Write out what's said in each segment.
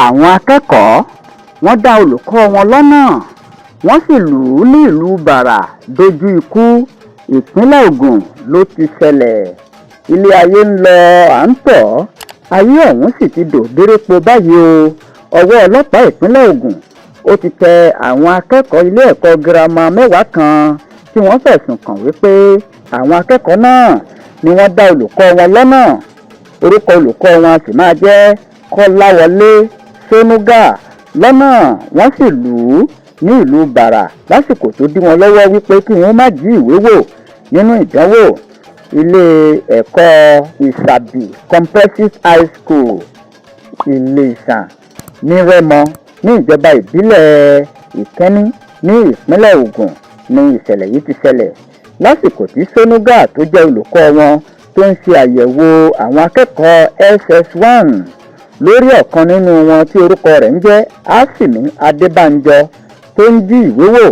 Àwọn akẹ́kọ̀ọ́ wọ́n dá olùkọ́ wọn lọ́nà, wọ́n sì lù ú ní ìlú Bàrà dojú ikú. Ìpínlẹ̀ Ogun ló ti ṣẹlẹ̀. Ilé ayé ń lọ à ń tọ̀, ayé ọ̀hún sì ti dòbérépo báyìí o. Ọwọ́ ọlọ́pàá ìpínlẹ̀ Ogun ó ti tẹ àwọn akẹ́kọ̀ọ́ ilé ẹ̀kọ́ girama 10 kan tí wọ́n fẹ̀sùn kàn wípé àwọn akẹ́kọ̀ọ́ náà ni wọ́n dá olùkọ́ wọn lọ́nà. Orúkọ olùkọ́ wọn sì máa jẹ́ Kọ́láwọlé Sónúgà lọ́nà. Wọ́n sì lù ú ní ìlú Bàrà lásìkò tó dí wọn lọ́wọ́ wípé kí wọ́n má jí ìwé wò nínú ìdánwò. Ilé ẹ̀kọ́ Ìsàbí Comprehensive High School Ilé-Ìsàn ní Rẹ́mọ ní ìjọba ìbílẹ̀ Ìkẹ́ní ní ìpínlẹ̀ Ògùn ni ìṣẹ̀lẹ̀ yìí ti ṣẹlẹ̀ lásìkò tí Sónúgà tó jẹ́ olùkọ́ wọn tó ń ṣe àyẹ̀wò àwọn akẹ́kọ̀ọ́ SS1 lórí ọ̀kan nínú wọn tí orúkọ rẹ̀ ń jẹ́ Asimi Adébánjọ tó ń jí ìwé wò.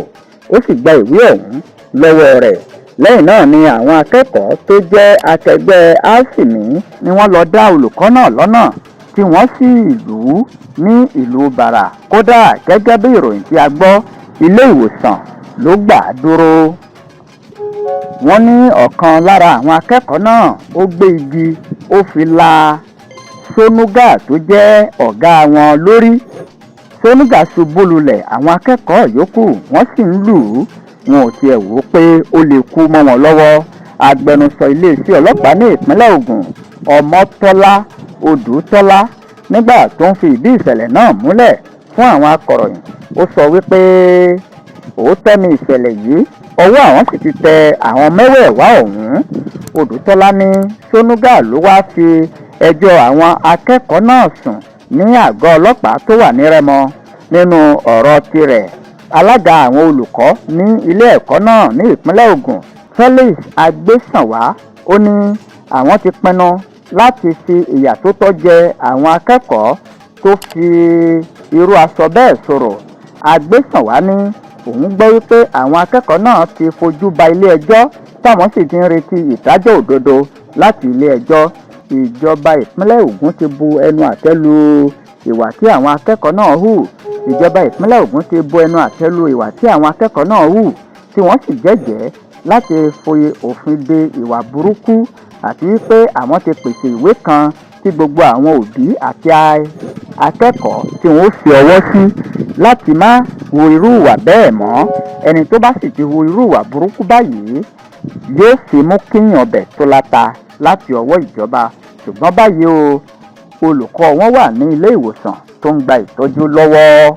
Ó sì gba ìwé ọ̀hún lọ́wọ́ rẹ̀. Lẹ́yìn náà ni àwọn akẹ́kọ̀ọ́ tó jẹ́ akẹgbẹ́ Asimi ni wọ́n lọ dá olùkọ́ náà lọ́nà tí wọ́n sì lù ú ní ìlú Bàrà. Kódà gẹ́gẹ́ bí ìròyìn tí a gbọ́, ilé ìwòsàn ló gbà á dúró. Wọ́n ní ọ̀kan lára àwọn akẹ́kọ̀ọ́ náà ó gbé igi ó fi la Sónúgà tó jẹ́ ọ̀gá wọn lórí. Sónúgà ṣubú lulẹ̀, àwọn akẹ́kọ̀ọ́ yòókù wọ́n sì ń lù ú. Wọn ò tiẹ̀ wò ó pé ó lè kú mọ́ wọn lọ́wọ́. Agbẹnusọ iléeṣẹ́ ọlọ́pàá ní ìpínlẹ̀ Ògùn Ọmọ́tọ́lá Odùtọ́lá nígbà tó ń fi ìdí ìṣẹ̀lẹ̀ náà múlẹ̀ fún àwọn akọ̀ròyìn ó sọ wípé òótọ́ ni ìṣẹ̀lẹ̀ yìí, ọwọ́ àwọn sì ti tẹ àwọn mẹ́wẹ̀ẹ̀wá ọ̀hún. Odùtọ́lá ní Sónúgà ló wá fi ẹjọ́ àwọn akẹ́kọ̀ọ́ náà sùn ní àgọ́ ọlọ́pàá tó wà ní Rẹ́mọ. Nínú ọ̀rọ̀ tirẹ̀, alága àwọn olùkọ́ ní ilé ẹ̀kọ́ náà ní ìpínlẹ̀ Ògùn Felix Agbésànwá ó ní àwọn ti pinnu láti fi ìyà tó tọ́ jẹ àwọn akẹ́kọ̀ọ́ tó fi irú aṣọ bẹ́ẹ̀ sọ̀rọ̀. Agbésànwá ní òun gbọ́ wípé àwọn akẹ́kọ̀ọ́ náà ti fojú ba ilé ẹjọ́ táwọn sì ti ń retí ìdájọ́ òdodo láti ilé ẹjọ́. Ìjọba ìpínlẹ̀ Ògùn ti bu ẹnu àtẹ́ lu ìwà tí àwọn akẹ́kọ̀ọ́ náà hù. Ìjọba ìpínlẹ̀ Ògùn ti bu ẹnu àtẹ́ lu ìwà tí àwọn akẹ́kọ̀ọ́ náà hù, tí wọ́n sì jẹ́jẹ́ láti fi òfin de ìwà burúkú, àti wípé àwọn ti pèsè ìwé kan tí gbogbo àwọn òbí àti akẹ́kọ̀ọ́ tí wọ́n fi ọwọ́ sí láti má hu irú ìwà bẹ́ẹ̀ mọ́. Ẹni tó bá sì ti hu irú ìwà burúkú báyìí yóò fi mú kíyàn ọbẹ̀ tó láta láti ọwọ́ ìjọba. Ṣùgbọ́n báyìí o, olùkọ́ wọn wà ní ilé ìwòsàn tó ń gba ìtọ́jú lọ́wọ́.